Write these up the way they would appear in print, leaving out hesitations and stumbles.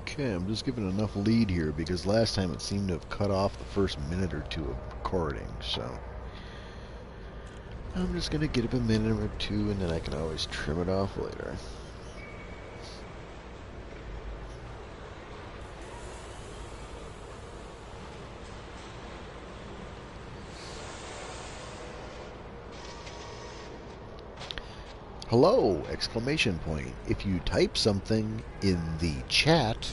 Okay, I'm just giving enough lead here because last time it seemed to have cut off the first minute or two of recording, so I'm just going to give it a minute or two and then I can always trim it off later. Hello! Exclamation point. If you type something in the chat,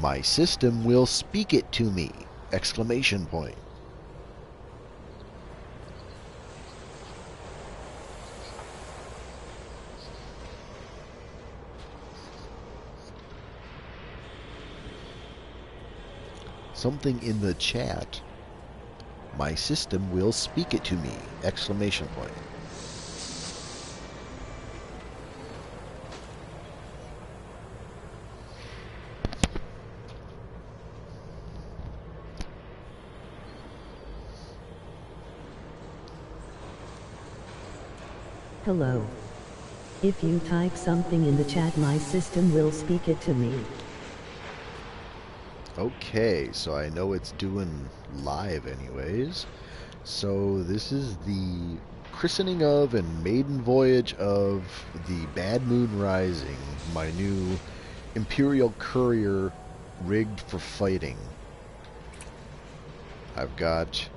my system will speak it to me! Exclamation point. Something in the chat, my system will speak it to me! Exclamation point. Hello. If you type something in the chat, my system will speak it to me. Okay, so I know it's doing live anyways. So this is the christening of and maiden voyage of the Bad Moon Rising, my new Imperial courier rigged for fighting. I've got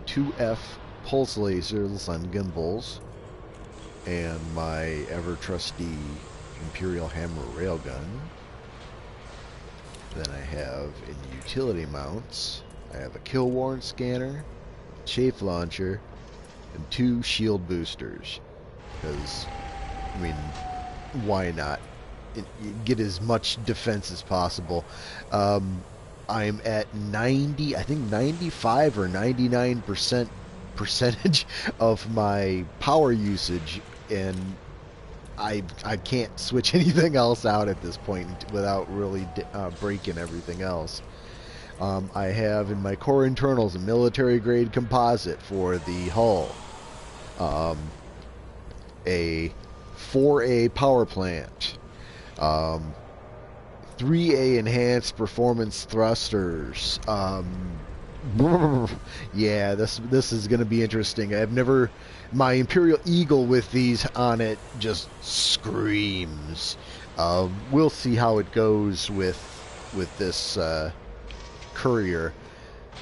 2F pulse lasers on gimbals and my ever trusty Imperial hammer railgun. Then I have in utility mounts, I have a kill warrant scanner, chafe launcher, and 2 shield boosters. Because, I mean, why not? Get as much defense as possible. I'm at 90, I think 95 or 99% percentage of my power usage, and I can't switch anything else out at this point without really breaking everything else. I have in my core internals a military grade composite for the hull, a 4A power plant, 3A enhanced performance thrusters. Yeah, this is going to be interesting. I've never... My Imperial Eagle with these on it just screams. We'll see how it goes with this courier.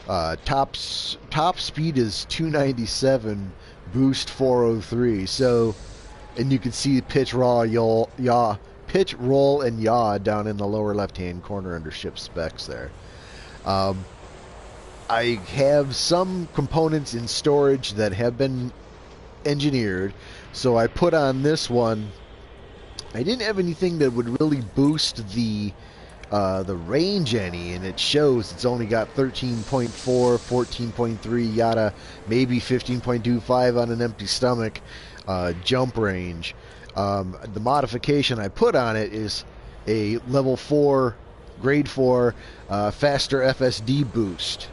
Top speed is 297, boost 403. So, and you can see pitch, pitch, roll, and yaw down in the lower left-hand corner under ship specs there. I have some components in storage that have been engineered, so I put on this one. I didn't have anything that would really boost the range any, and it shows it's only got 13.4, 14.3, yada, maybe 15.25 on an empty stomach jump range. The modification I put on it is a level 4, grade 4 faster FSD boost.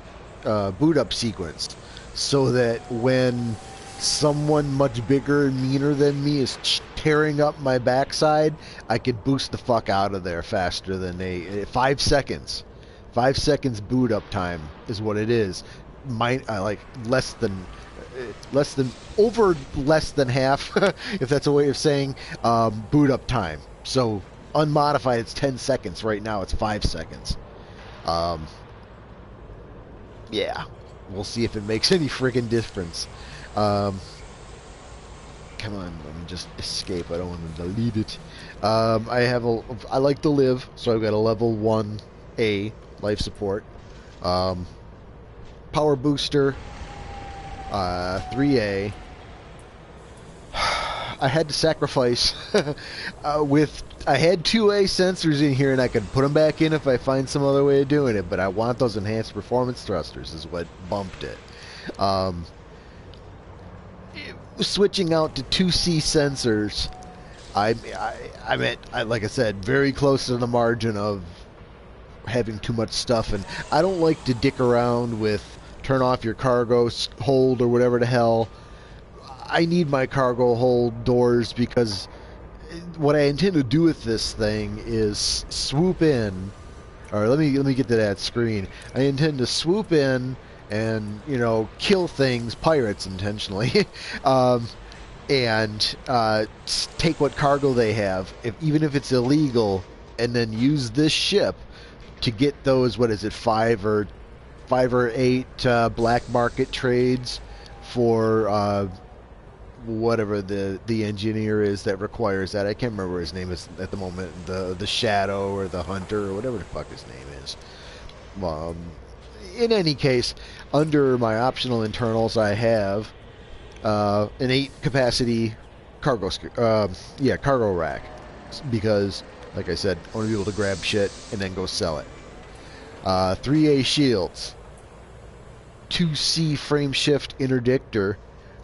Boot up sequence, so that when someone much bigger and meaner than me is tearing up my backside, I could boost the fuck out of there faster than 5 seconds. 5 seconds boot up time is what it is. Like less than half, if that's a way of saying boot up time. So unmodified, it's 10 seconds. Right now, it's 5 seconds. Yeah, we'll see if it makes any friggin' difference. Come on, let me just escape. I don't want to delete it. I like to live, so I've got a level 1A life support. Power booster, 3A. I had to sacrifice I had 2A sensors in here, and I could put them back in if I find some other way of doing it, but I want those enhanced performance thrusters is what bumped it. Switching out to 2C sensors, I'm at, like I said, very close to the margin of having too much stuff, and I don't like to dick around with turn off your cargo hold or whatever the hell. I need my cargo hold doors because what I intend to do with this thing is swoop in. Or let me get to that screen. I intend to swoop in and kill things, pirates intentionally, and take what cargo they have, even if it's illegal, and then use this ship to get those. What is it, five or eight black market trades for whatever the engineer is that requires that. I can't remember his name is at the moment. The Shadow or the Hunter or whatever the fuck his name is. In any case, under my optional internals, I have an 8 capacity cargo cargo rack, because, like I said, I want to be able to grab shit and then go sell it. 3A shields, 2C frame shift interdictor.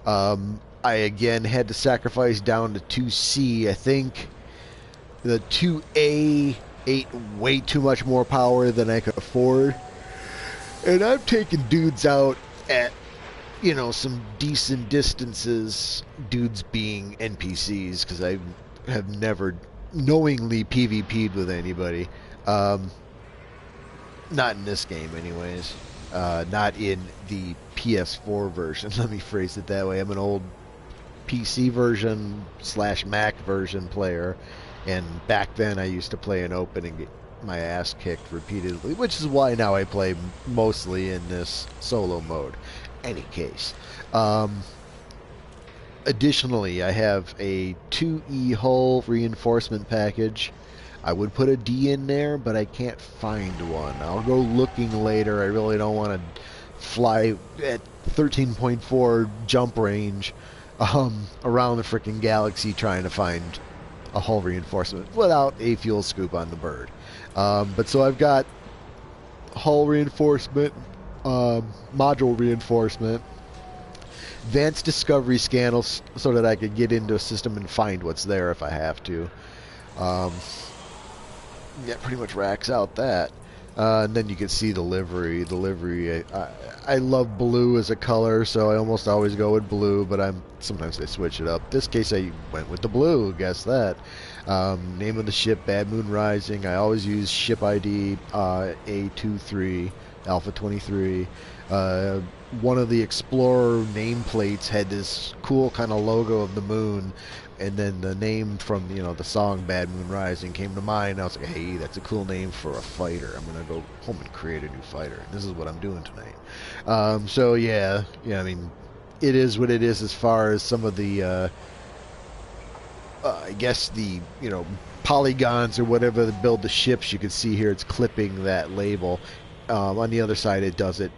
I again had to sacrifice down to 2C. I think the 2A ate way too much more power than I could afford. And I've taken dudes out at, some decent distances. Dudes being NPCs, because I have never knowingly PvP'd with anybody. Not in this game, anyways. Not in the PS4 version. Let me phrase it that way. I'm an old PC version / Mac version player, and back then I used to play in open and get my ass kicked repeatedly, which is why now I play mostly in this solo mode. Any case, additionally, I have a 2E hull reinforcement package. I would put a D in there, but I can't find one. I'll go looking later. I really don't want to fly at 13.4 jump range around the frickin' galaxy trying to find a hull reinforcement without a fuel scoop on the bird. But so I've got hull reinforcement, module reinforcement, advanced discovery scanners so that I could get into a system and find what's there if I have to. Yeah, pretty much racks out that. And then you can see the livery. The livery, I love blue as a color, so I almost always go with blue, but sometimes I switch it up. This case I went with the blue, guess that. Name of the ship, Bad Moon Rising. I always use ship ID A23, Alpha 23. One of the Explorer nameplates had this cool kind of logo of the moon, and then the name from the song Bad Moon Rising came to mind. I was like, hey, that's a cool name for a fighter. I'm gonna go home and create a new fighter. This is what I'm doing tonight. So yeah, I mean, it is what it is as far as some of the I guess the polygons or whatever that build the ships. You can see here it's clipping that label. On the other side it does it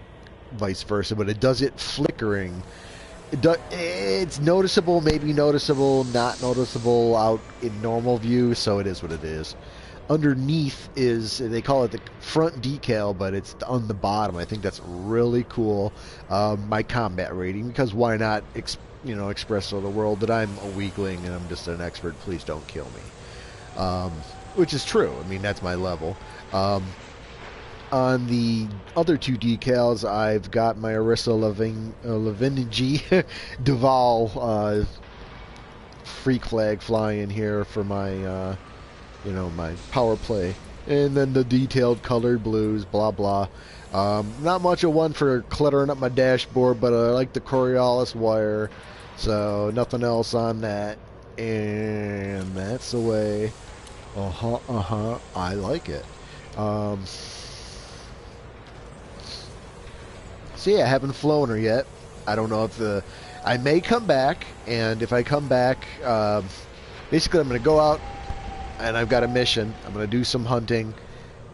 vice versa, but it does it flickering. It's noticeable, maybe noticeable, not noticeable out in normal view, so it is what it is. Underneath is, they call it the front decal, but it's on the bottom. I think that's really cool. My combat rating, because why not express to the world that I'm a weakling and I'm just an expert, please don't kill me. Which is true. I mean, that's my level. On the other 2 decals, I've got my Arissa Lavinigi Duval freak flag flying here for my, my power play. And then the detailed colored blues, blah, blah. Not much of one for cluttering up my dashboard, but I like the Coriolis wire, so nothing else on that. And that's the way. I like it. So yeah, I haven't flown her yet. I don't know if I may come back, and if I come back, basically I'm going to go out, and I've got a mission. I'm going to do some hunting,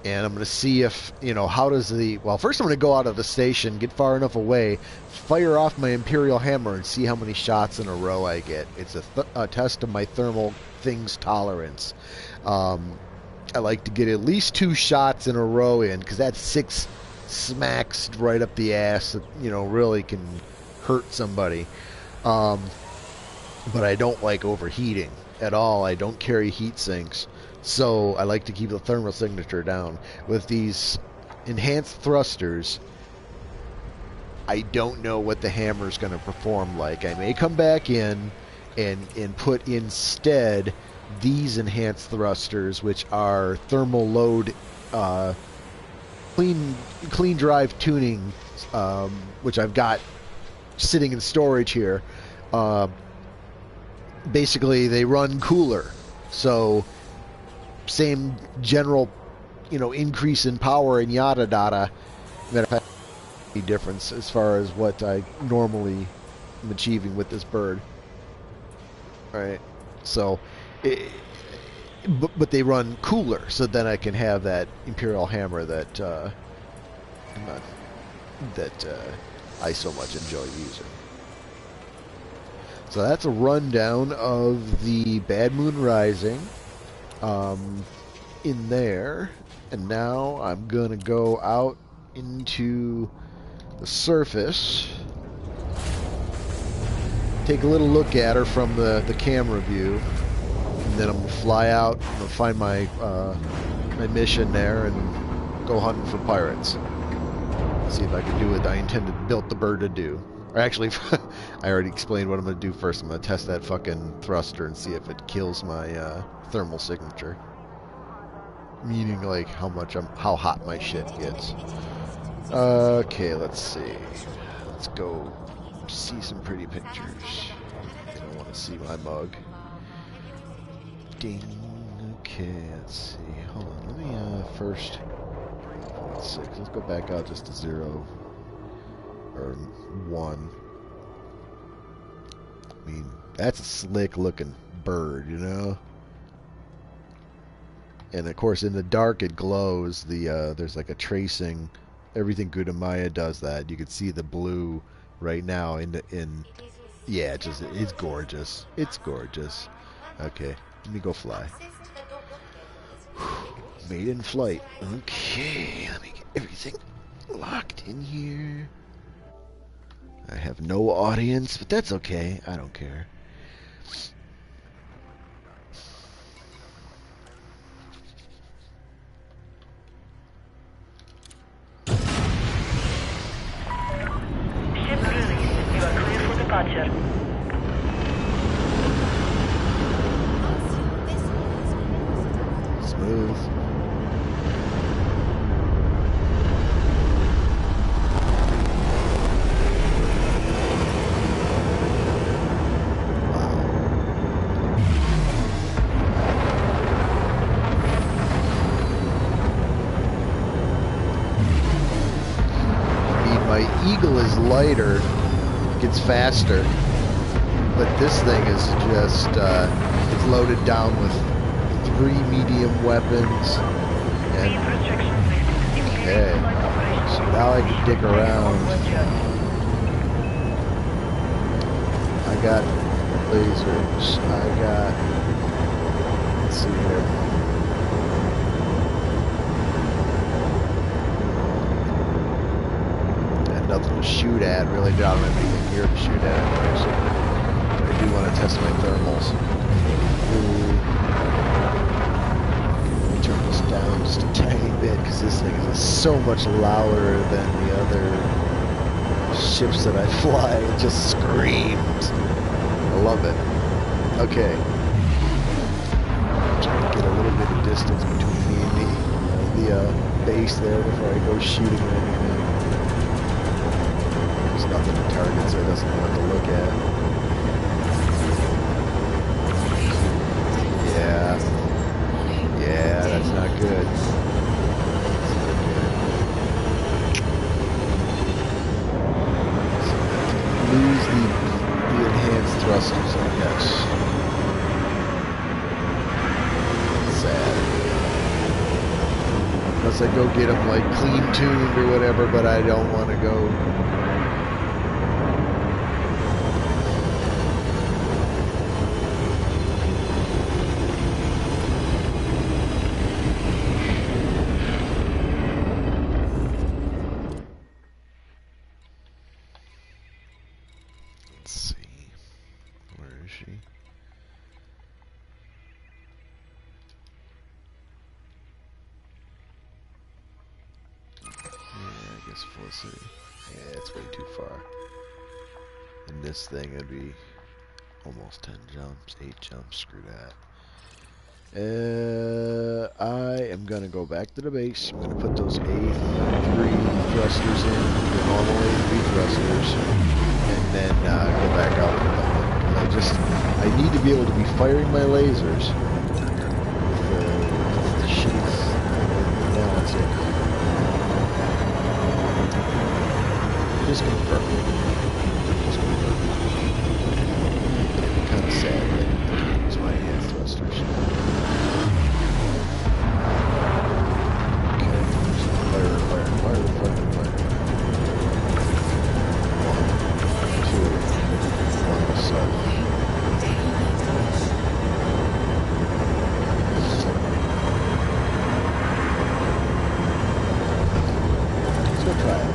and I'm going to see if, how does well, first I'm going to go out of the station, get far enough away, fire off my Imperial Hammer, and see how many shots in a row I get. It's a test of my thermal things tolerance. I like to get at least 2 shots in a row in, because that's 6 smacks right up the ass that really can hurt somebody. But I don't like overheating at all. I don't carry heat sinks, so I like to keep the thermal signature down. With these enhanced thrusters, I don't know what the hammer is going to perform like. I may come back in and put instead these enhanced thrusters, which are thermal load, clean drive tuning, which I've got sitting in storage here. Basically, they run cooler, so same general, increase in power and yada yada. Matter of fact, difference as far as what I normally am achieving with this bird. All right, so, but they run cooler, so then I can have that Imperial hammer that I so much enjoy using. So that's a rundown of the Bad Moon Rising in there. And now I'm going to go out into the surface, take a little look at her from the camera view, and then I'm going to fly out, I'm going to find my mission there and go hunting for pirates. See if I can do what I intended, built the bird to do. Or actually, I already explained what I'm going to do first. I'm going to test that fucking thruster and see if it kills my thermal signature. Meaning, like, how hot my shit gets. Okay, let's see. Let's go see some pretty pictures. I don't want to see my mug. Ding. Okay, let's see. Hold on. Let me first. 0.6. Let's go back out just to 0 or 1. I mean, that's a slick looking bird, And of course, in the dark, it glows. There's like a tracing. Everything Gudamaya does that. You can see the blue right now yeah, it's gorgeous. It's gorgeous. Okay, let me go fly. Maiden flight. Okay, let me get everything locked in here. I have no audience, but that's okay. I don't care. Ship released. You are clear for departure. Smooth. Eagle is lighter, gets faster, but this thing is just, it's loaded down with 3 medium weapons. And, okay, so now I can dig around. I got lasers, let's see here. Nothing to shoot at, really. I don't have anything here to shoot at. But I do want to test my thermals. Let me turn this down just a tiny bit, because this thing is so much louder than the other ships that I fly. It just screams. I love it. Okay. Trying to get a little bit of distance between me and the base there before I go shooting or anything. There's nothing to target, so it doesn't know what to look at. Yeah, that's not good. Lose the enhanced thrusters, I guess. Sad. Unless I go get them like clean tuned or whatever, but I don't want to go. Yeah, it's way too far. In this thing, it'd be almost 10 jumps, 8 jumps. Screw that. I am going to go back to the base. I'm going to put those A3 thrusters in, the normal A3 thrusters, and then go back out with them. I need to be able to be firing my lasers. The shit's balance here. Just confirm. Kind of sad that I can't use my hand thrusters. Okay, just fire. 1, 2, 1, 7. Let's go try it.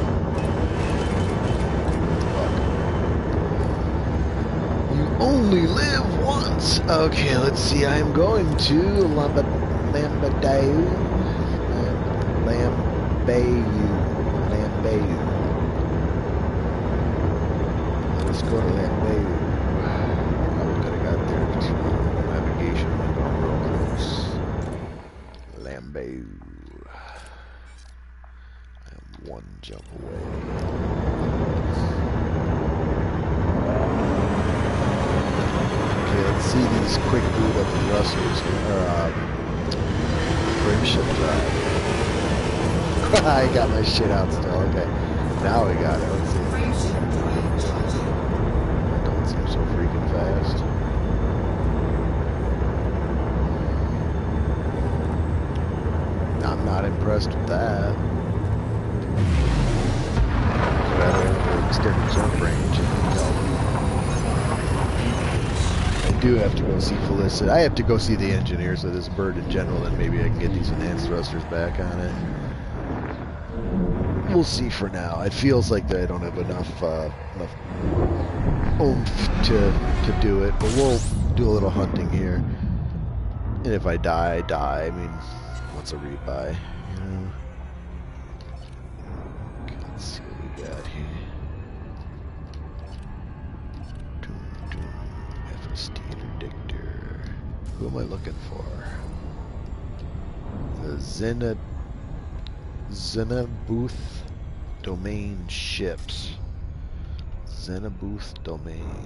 Only live once. Okay, let's see. I'm going to Lambayu. Let's go to Lambayu. Probably could have got there to navigation window real close. Lambayu. I am one jump away. Let's see these quick boot up thrusters or frame shift drive. I got my shit out still. Okay, now we got it. Let's see. That don't seem so freaking fast. I'm not impressed with that. Rather extended jump range. I do have to go see Felicity. I have to go see the engineers of this bird in general, and maybe I can get these enhanced thrusters back on it. We'll see for now. It feels like I don't have enough oomph to do it, but we'll do a little hunting here. And if I die, I die. I mean, what's a rebuy? You know? Okay, let's see what we got here. Interdictor. Who am I looking for? The Zenabuth domain ships. Zenabuth domain.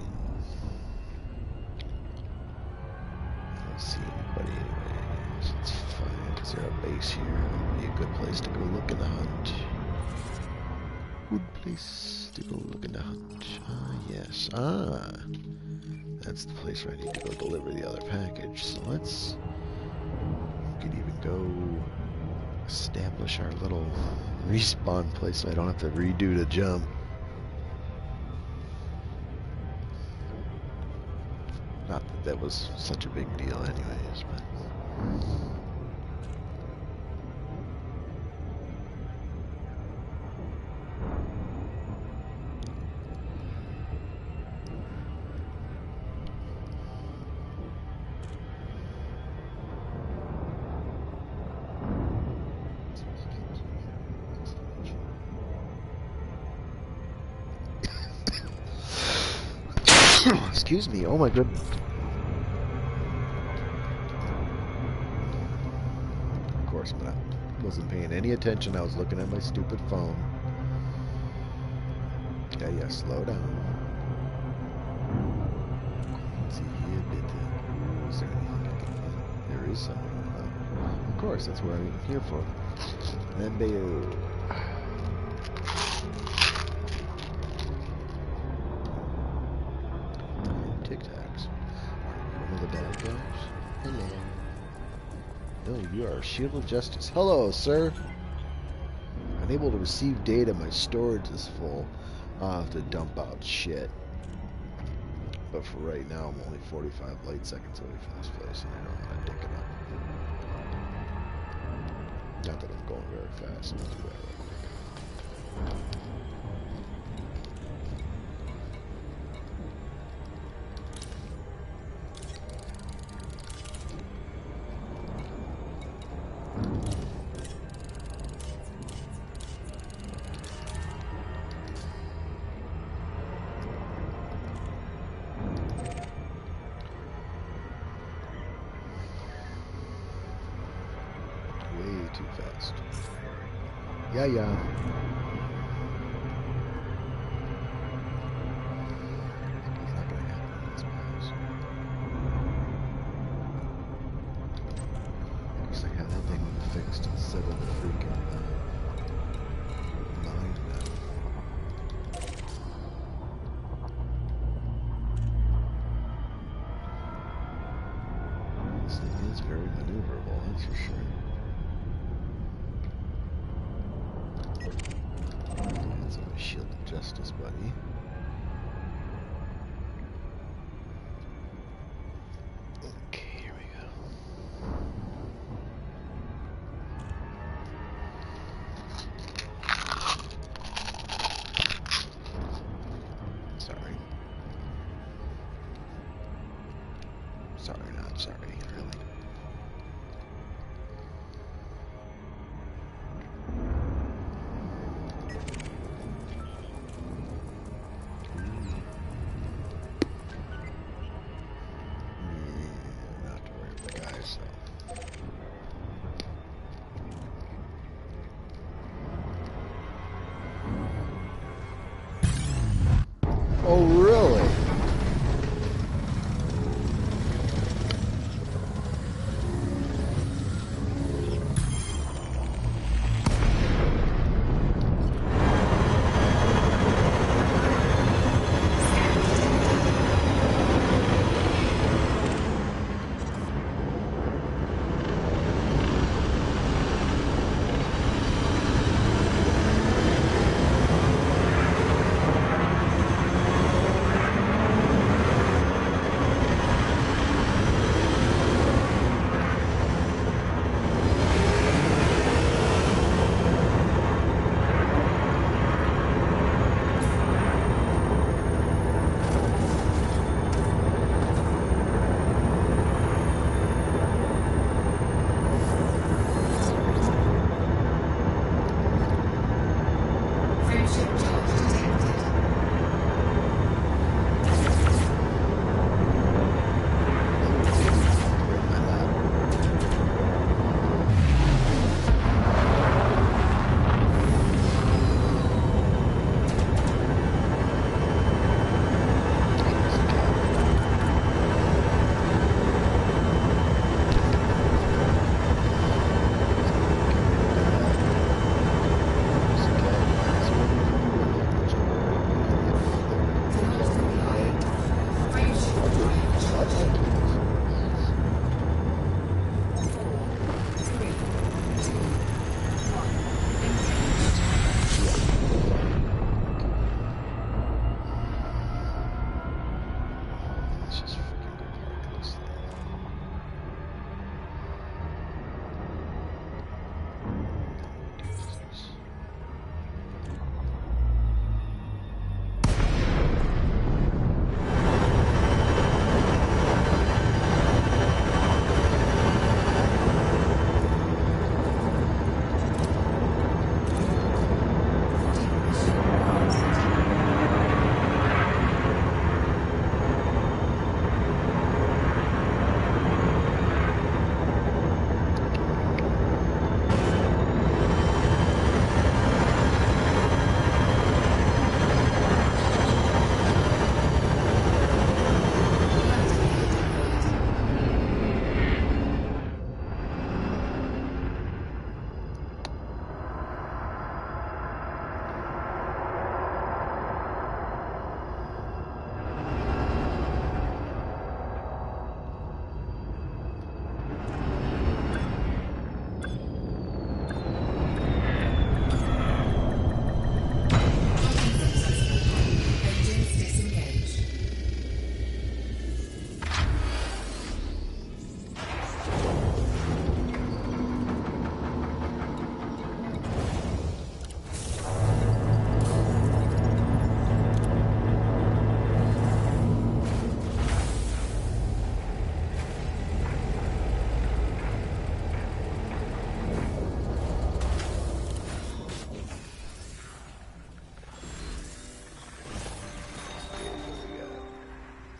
I don't see anybody anyways. It's fine. Is there a base here? That'd be a good place to go look in the hunt. Good place to go look in the hunt. Ah, yes. Ah. That's the place where I need to go deliver the other package. So we could even go establish our little respawn place so I don't have to redo the jump. Not that that was such a big deal anyways, but... Excuse me, oh my goodness. Of course, but I wasn't paying any attention. I was looking at my stupid phone. Yeah, slow down. Let's see here, is there anything I can get? There is something. Of course, that's what I'm here for. Lambayu. Hello. No, you are a shield of justice. Hello, sir. Unable to receive data. My storage is full. I'll have to dump out shit. But for right now, I'm only 45 light seconds away from this place, and I don't want to dick it up. Not that I'm going very fast. I'll do that real quick. Yeah, yeah. It's not gonna happen in this pass. At least I got that thing fixed instead of the freaking mine now. This thing is very maneuverable, that's for sure. That's a shield of justice, buddy. Okay, here we go. Sorry. Sorry, not sorry, really. Not to worry about the guys, so. Oh, really?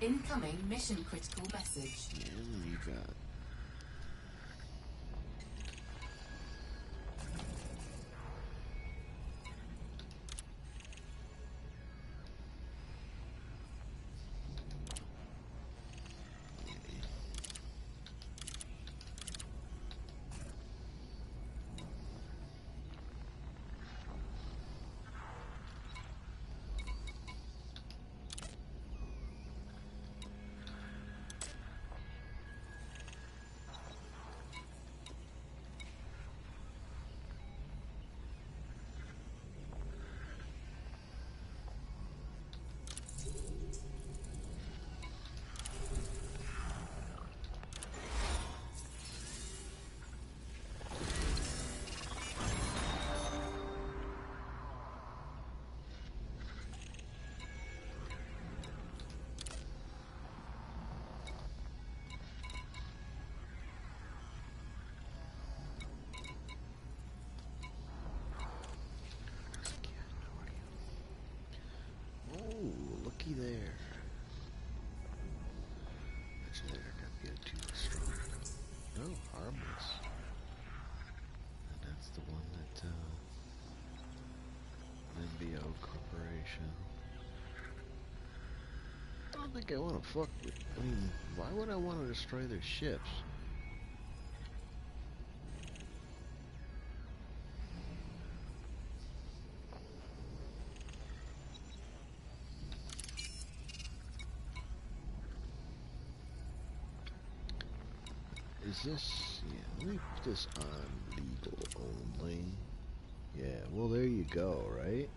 Incoming mission critical message. And we got No, harmless. And that's the one that, MBO Corporation. I don't think I want to fuck with... I mean, why would I want to destroy their ships? Is this... Yeah, let me put this on legal only. Yeah, well, there you go, right?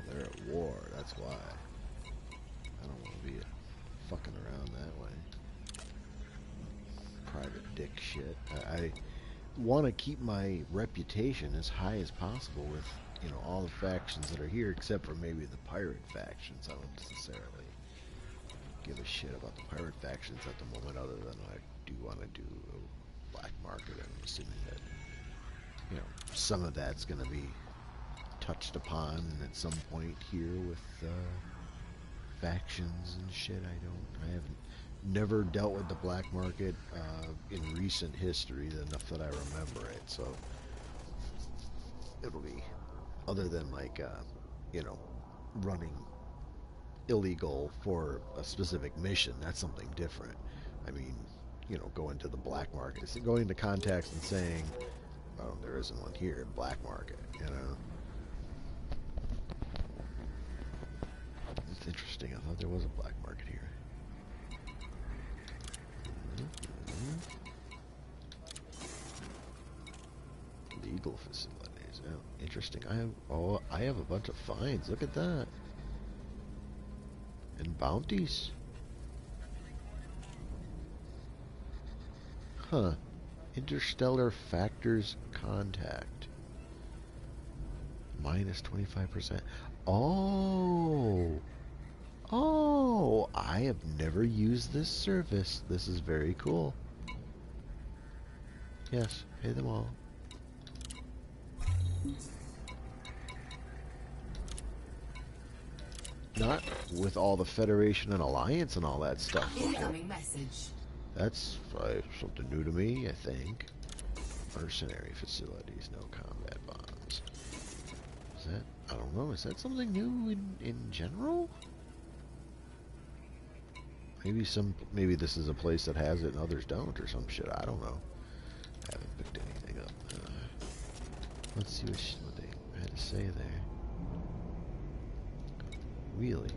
They're at war, that's why. I don't want to be fucking around that way. Private dick shit. I want to keep my reputation as high as possible with, you know, all the factions that are here, except for maybe the pirate factions. I don't necessarily give a shit about the pirate factions at the moment, other than I do want to do a black market, and I'm assuming that, you know, some of that's going to be touched upon at some point here with factions and shit. I haven't never dealt with the black market in recent history, enough that I remember it, so it'll be, other than like you know, running illegal for a specific mission, that's something different. I mean, you know, going to the black market, going to contacts and saying, oh, there isn't one here, black market, you know. It's interesting. I thought there was a black market here. Legal facilities. Oh, interesting. I have a bunch of fines. Look at that. And bounties. Huh. Interstellar factors contact. Minus 25%. Oh. Oh, I have never used this service. This is very cool. Yes, pay them all. Not with all the Federation and Alliance and all that stuff. Incoming message. That's something new to me, I think. Mercenary facilities, no combat bombs. Is that, I don't know, is that something new in general? Maybe this is a place that has it and others don't, or some shit. I don't know. I haven't picked anything up. Let's see what they had to say there. Really?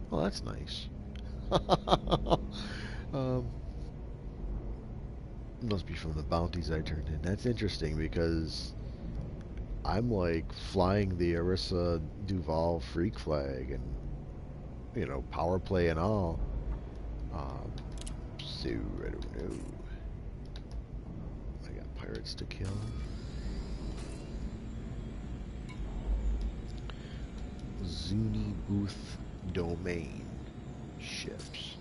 Well, that's nice. Must be from the bounties I turned in. That's interesting because I'm like flying the Arissa Duval freak flag and, you know, power play and all. So I don't know. I got pirates to kill. Zuni Booth Domain ships.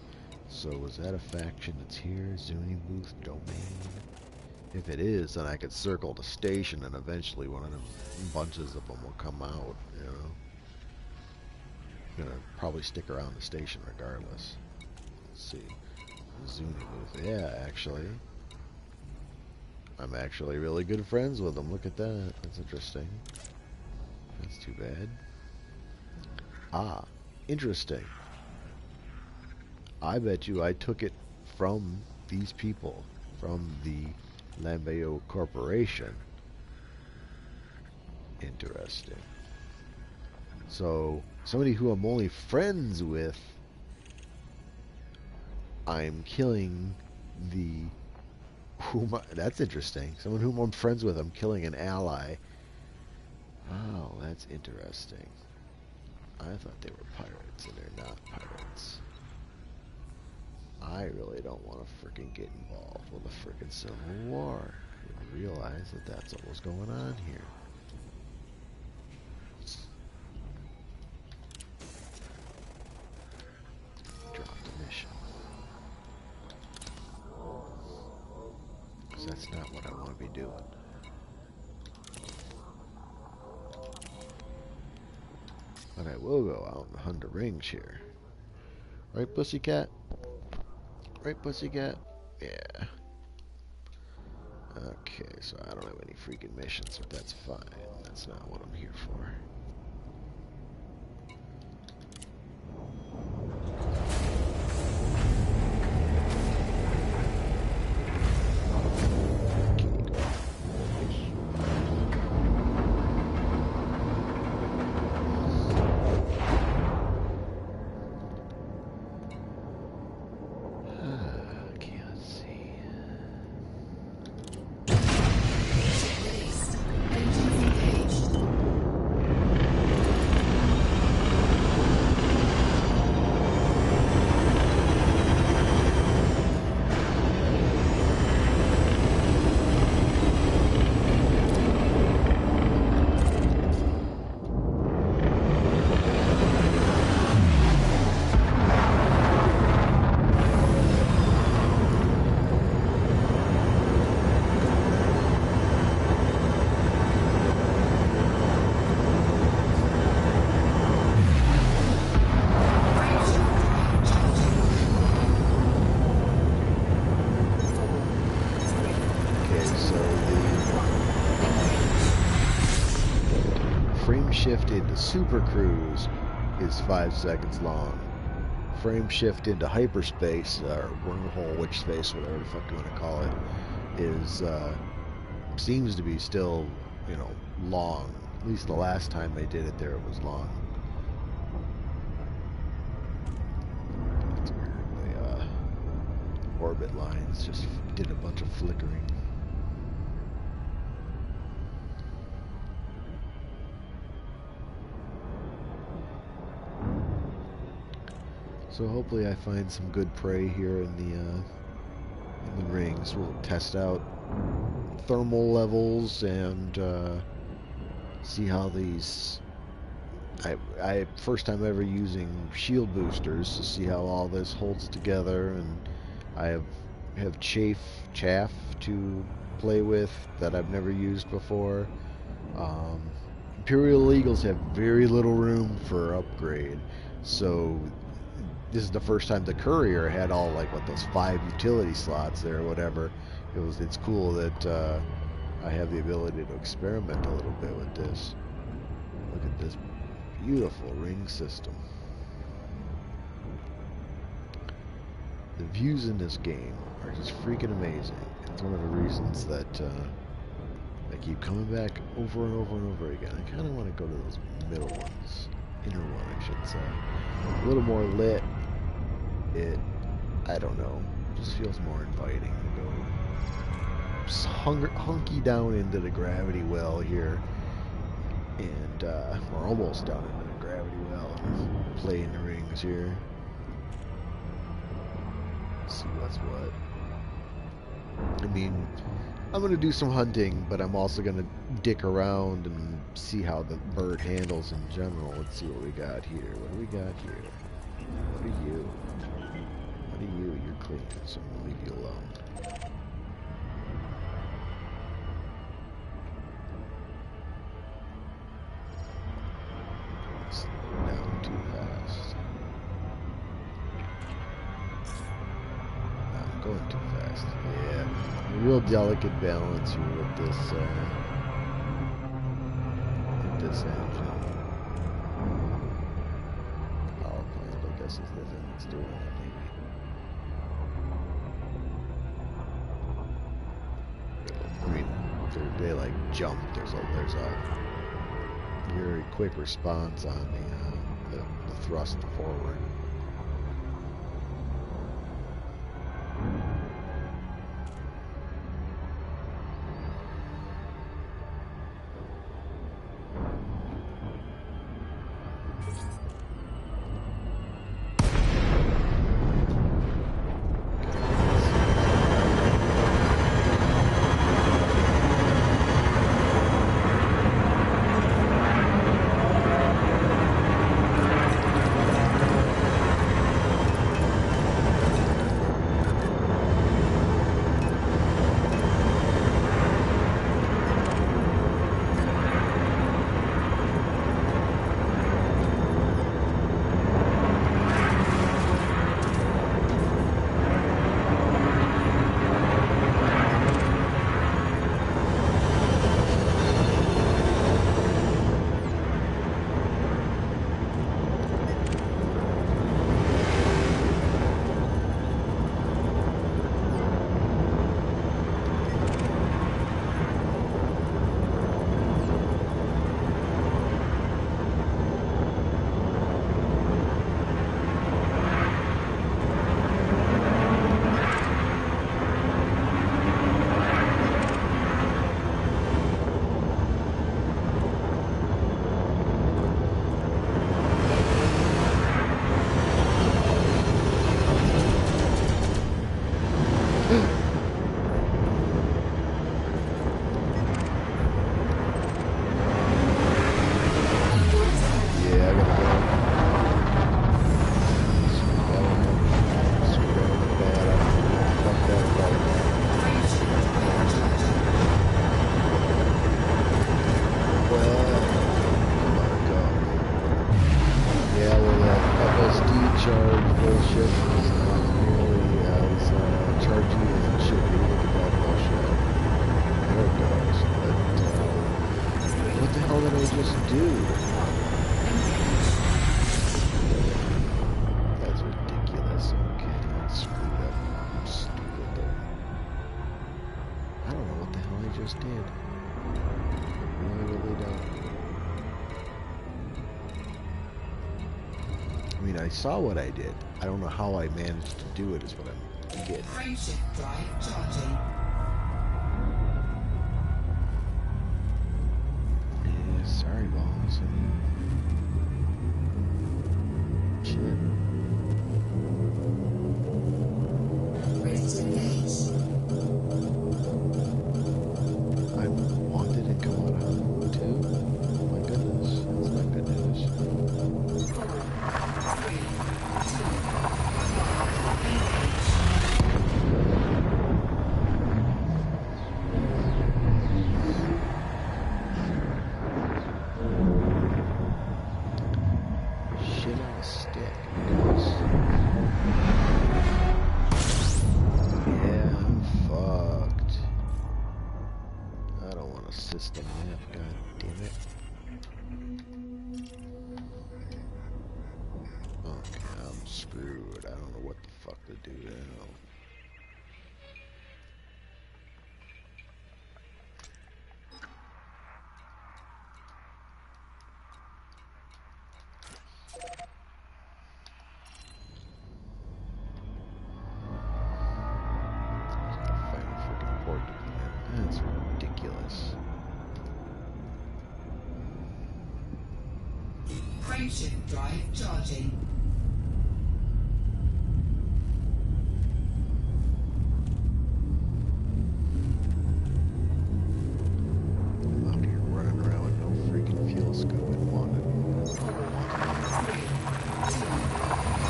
So is that a faction that's here? Zuni Booth Domain? If it is, then I could circle the station and eventually one of them bunches of them will come out, you know. I'm gonna probably stick around the station regardless. Let's see. Zuni Booth. Yeah, actually. I'm actually really good friends with them. Look at that. That's interesting. That's too bad. Ah, interesting. I bet you I took it from these people, from the Lambeo Corporation. Interesting. So, somebody who I'm only friends with, I'm killing that's interesting. Someone whom I'm friends with, I'm killing an ally. Oh, that's interesting. I thought they were pirates, and they're not pirates. I really don't want to freaking get involved with the freaking Civil War. I didn't realize that that's what was going on here. Drop the mission. Because that's not what I want to be doing. But I will go out and hunt the rings here. Right, pussycat? Right, pussycat? Yeah. Okay, so I don't have any freaking missions, but that's fine. That's not what I'm here for. Okay, let's see. Released. Engines engaged. Okay, so the frame shift into Super Cruise is 5 seconds long. Frame shift into hyperspace, or wormhole, witch space, whatever the fuck you want to call it, is seems to be still, you know, long. At least the last time they did it there, it was long. That's weird. The orbit lines just did a bunch of flickering. So hopefully I find some good prey here in the rings. We'll test out thermal levels and see how these. I first time ever using shield boosters to see how all this holds together, and I have chaff to play with that I've never used before. Imperial Eagles have very little room for upgrade, so this is the first time the courier had all like those 5 utility slots there or whatever. It's cool that I have the ability to experiment a little bit with this. Look at this beautiful ring system. The views in this game are just freaking amazing. It's one of the reasons that I keep coming back over and over and over again. I kind of want to go to those middle ones. Inner one, I should say. A little more lit. I don't know, just feels more inviting to go just hunky down into the gravity well here, and we're almost down into the gravity well, playing the rings here. See what's what. I mean, I'm gonna do some hunting, but I'm also gonna dick around and see how the bird handles in general. Let's see what we got here. What do we got here? What are you? What are you? You're clean, so I'm gonna leave you alone. Slow down too fast. I'm going too fast. Yeah, a real delicate balance here with this engine. Power plant, I guess, is the thing that's doing it, maybe. I mean, they like jump. There's a very quick response on the thrust forward. charge bullshit is not nearly as chargy as it should be. Look at that bullshit. There it goes. But, what the hell did I just do? That's ridiculous. Okay, I screwed up. I'm stupid though. I don't know what the hell I just did. I really don't. I mean, I saw what I did. I don't know how I managed to do it is what I'm getting. Frameshift drive charging. Yeah, sorry, balls. Shit. Ready to engage. I'm wanted and go out on too. Oh my goodness. That's not good news. 4, 3, 2, 1. Shit on a stick. Because... yeah, I'm fucked. I don't want a system map, god damn it. Okay, I'm screwed. I don't know what the fuck to do now. Find a freaking port to put in. That's ridiculous. Frameshift drive charging. I'm out here running around with no freaking fuel scoop and wanted.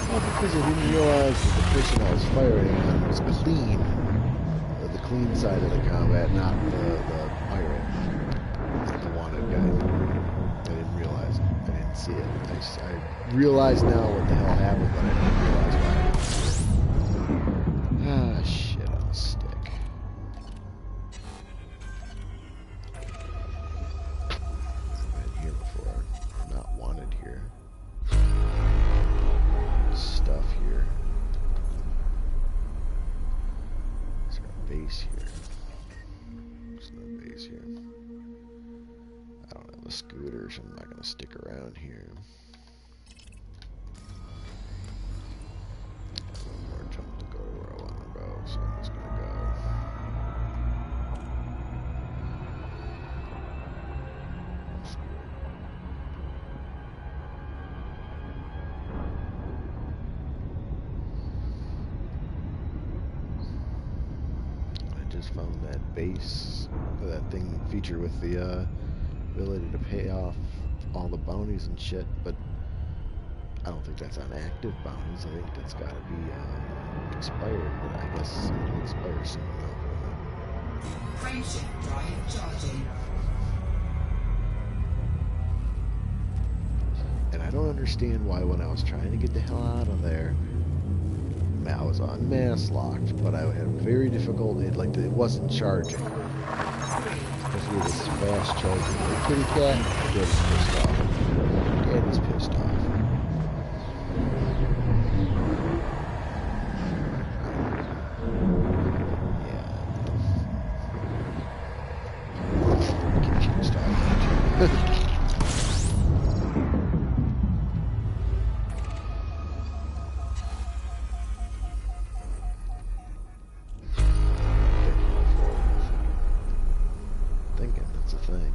Well, because I didn't realize that the person I was firing on was clean. The clean side of the combat, not the pirate. The wanted guy. I didn't realize it. I didn't see it. I realize now what the hell happened, but I didn't realize why I didn't see it. Ah, shit on a stick. I've been here before. Not wanted here. Stuff here. Is there a base here? There's no base here. I don't have a scooter, so I'm not gonna stick around here. One more jump to go to where I want to go, so I'm just gonna go. I just found that base, that thing feature with the ability to pay off all the bounties and shit, but I don't think that's on active bounties. I think that's got to be expired, but I guess it'll expire soon enough. Frameshift drive charging. And I don't understand why when I was trying to get the hell out of there, I was on mass locked, but I had very difficult, it wasn't charging. Especially with this fast charging. The kitty cat, Daddy's pissed off. Daddy's pissed off. Yeah. Kitty pissed off. Thinking that's a thing.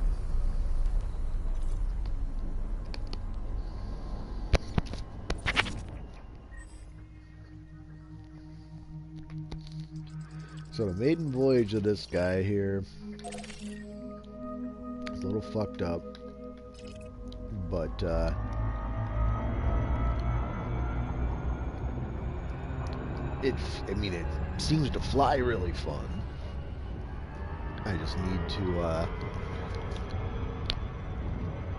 So the maiden voyage of this guy here is a little fucked up, but it seems to fly really fun. I just need to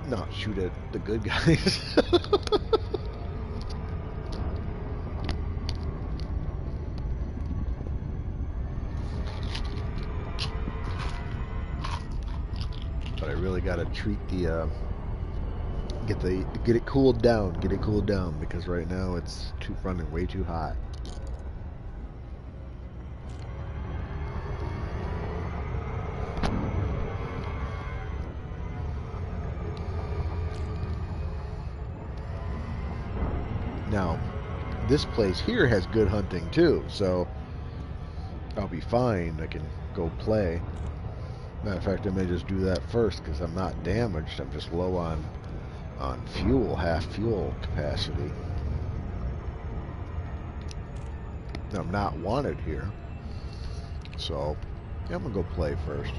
not shoot at the good guys. really got to treat the get it cooled down, because right now it's running way too hot. Now, this place here has good hunting too, so I'll be fine. I can go play. Matter of fact, I may just do that first because I'm not damaged. I'm just low on fuel, half fuel capacity. I'm not wanted here, so yeah, I'm gonna go play first.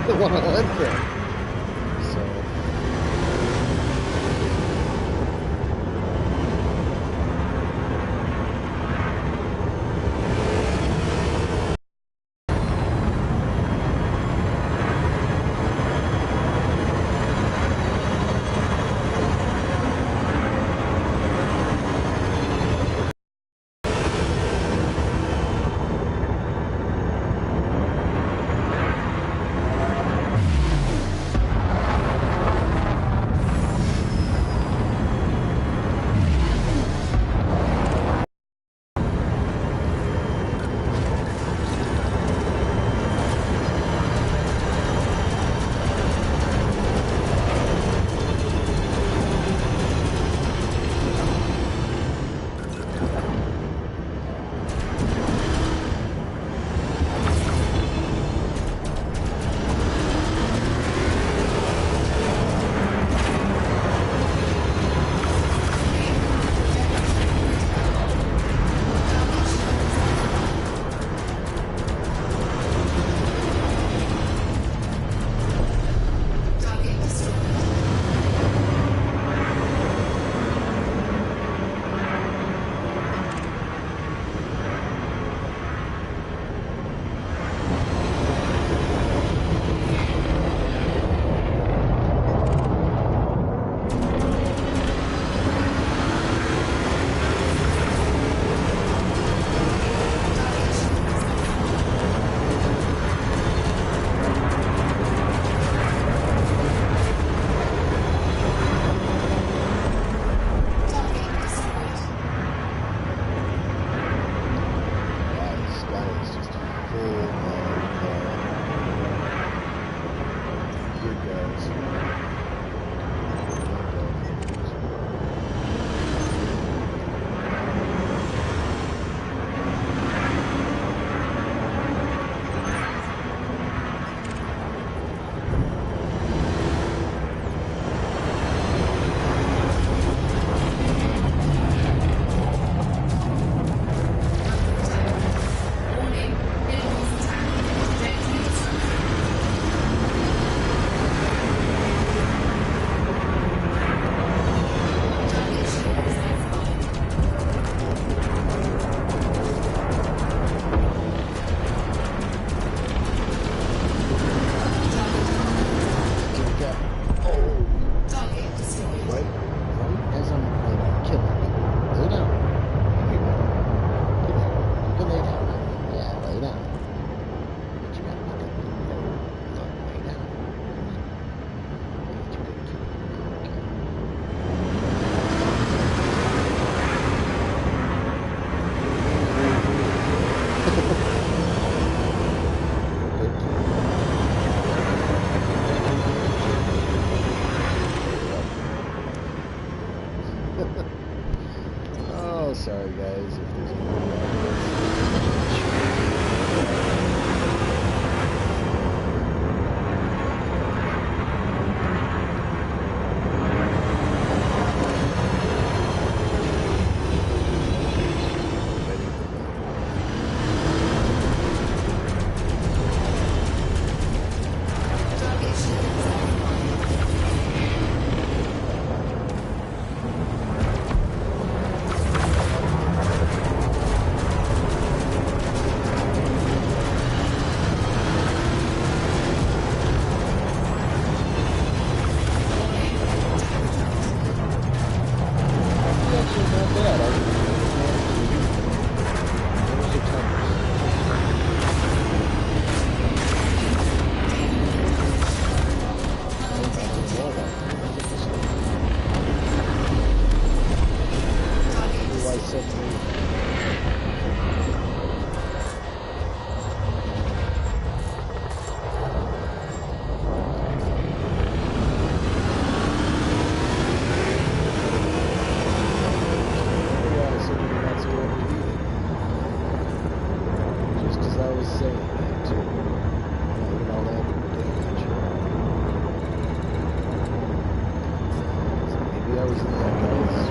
The one I went there. So. Good guys. Warning, enemies attack. Detecting structure. Target shields offline. Oh, Target destroyed. right as I'm like killing it. Lay down. Here you go. Get down. You can lay down. Yeah, lay down. What you got? Nothing. No. Look, lay down. Get you good kid. Okay. Good kid. Oh, sorry guys if there's more. Target shields offline. Warning, attack detected. Actually not bad. There's your tires. Tunnel taken. Target Why destroyed. suddenly? Why suddenly that's going to be just as I was saying that too. Look at all that damage. Maybe I was in that guy's.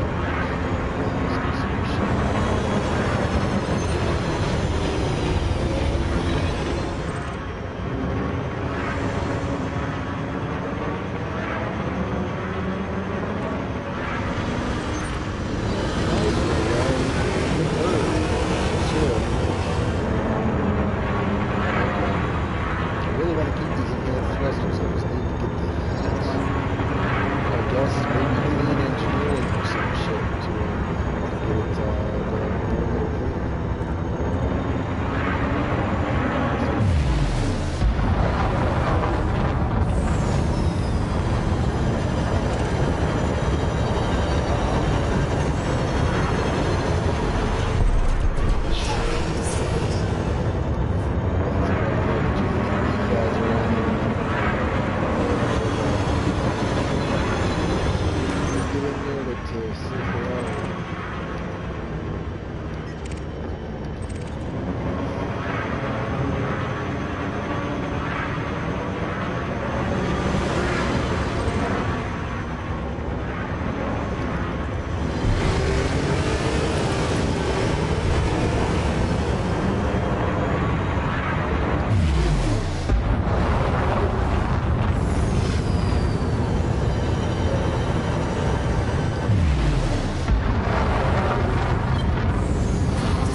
I really want to keep these advanced thrusters. I just need to get the heat. I guess maybe lean engineering or some shit to get it going more quickly. Target destroyed.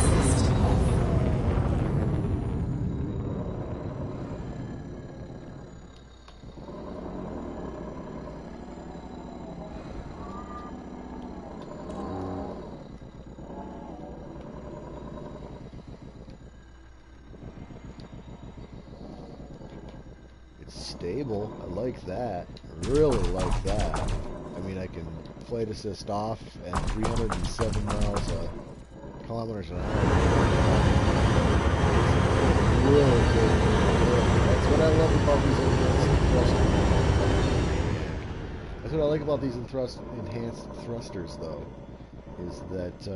Assist off. It's stable. I like that. I really like that. I mean, I can flight assist off at 307 miles kilometers an hour. really good. That's what I love about these enhanced thrusters. That's what I like about these enhanced thrusters, though, is that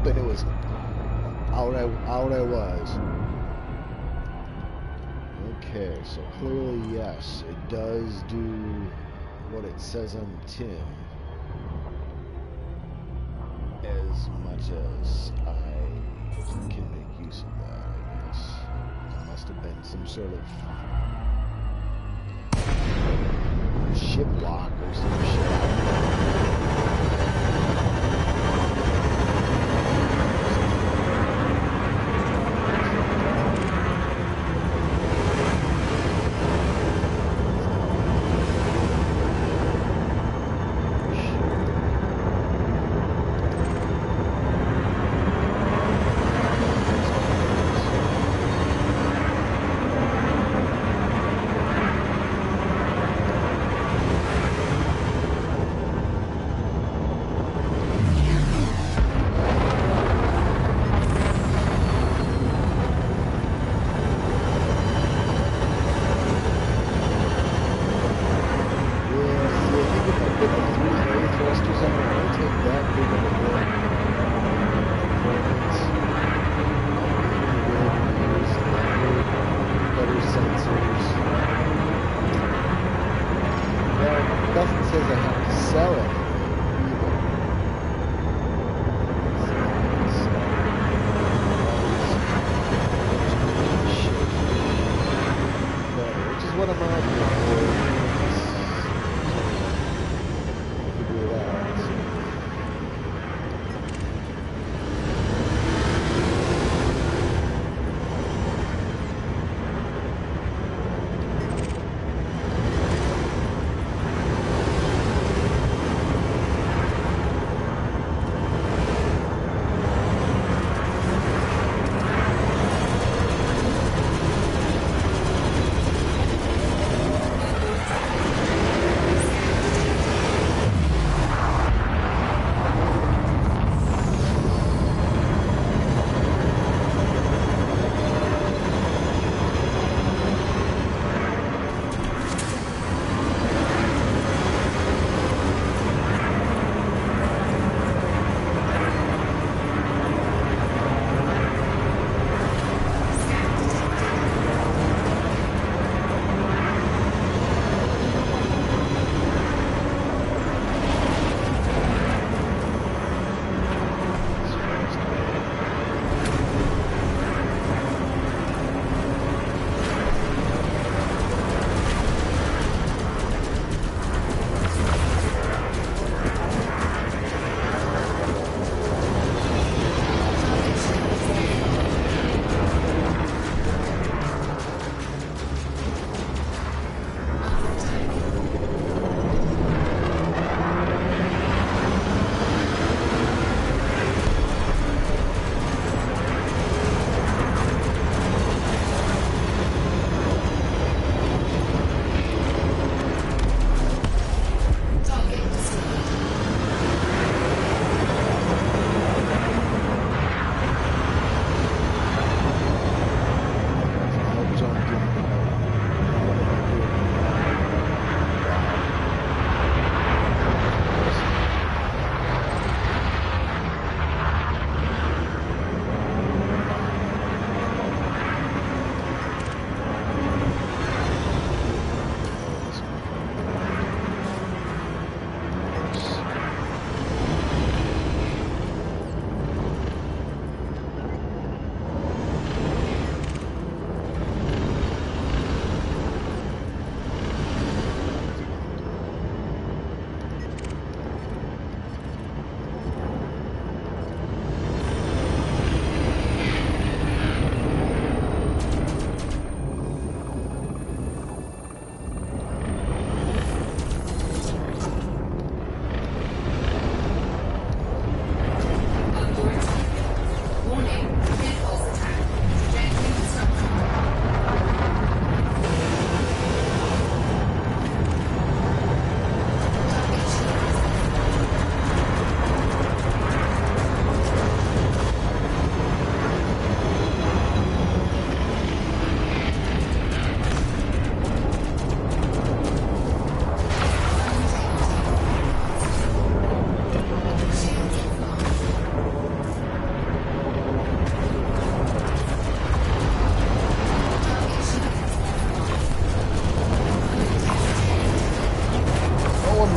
and it was out I was. Okay, so clearly yes, it does do what it says on the tin, as much as I can make use of that, I guess. It must have been some sort of ship lock or some shit.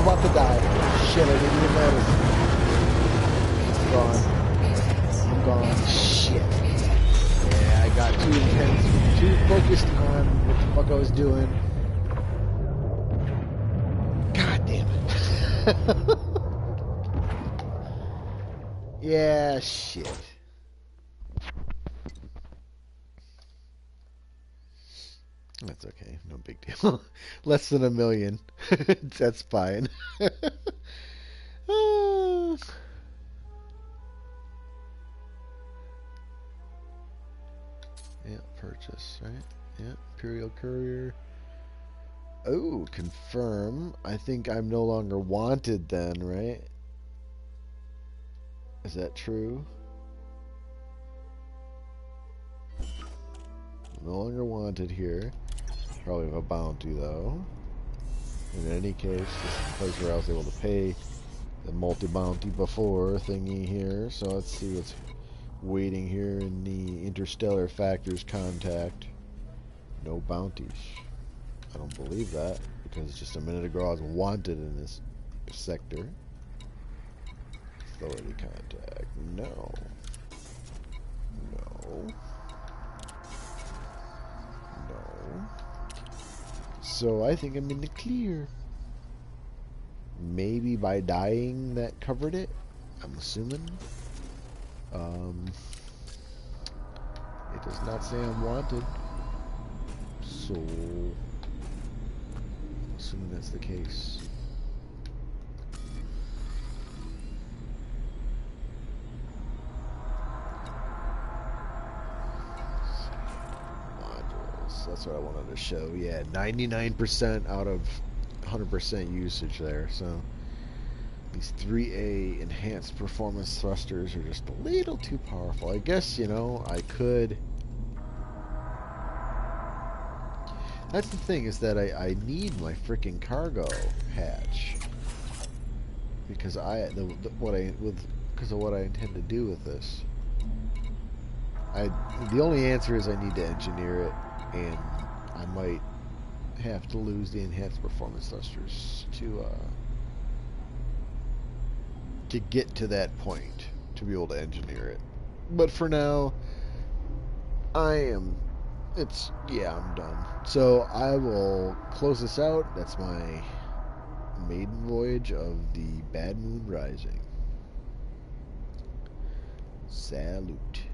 about to die. Shit, I didn't even notice. I'm gone. I'm gone. Shit. Yeah, I got too intense, too focused on what the fuck I was doing. God damn it. Yeah, shit. That's okay. No big deal. Less than 1 million. That's fine. Ah. Yeah, purchase, right? Yeah, Imperial Courier. Oh, confirm. I think I'm no longer wanted then, right? Is that true? No longer wanted here. Probably have a bounty though. In any case, this is the place where I was able to pay the multi-bounty before thingy here. So let's see what's waiting here in the Interstellar Factors contact. No bounties. I don't believe that, because just a minute ago I was wanted in this sector. Authority contact. No. No. No. So I think I'm in the clear. Maybe by dying that covered it, I'm assuming. It does not say I'm wanted. So, assuming that's the case. Modules, that's what I wanted to show. Yeah, 99% out of 100% usage there. So, these 3A enhanced performance thrusters are just a little too powerful. I guess, you know, I could... That's the thing, is that I need my freaking cargo hatch, because because of what I intend to do with this. The only answer is I need to engineer it, and I might have to lose the enhanced performance thrusters to get to that point to be able to engineer it. But for now, I'm done. So I will close this out. That's my maiden voyage of the Bad Moon Rising. Salute.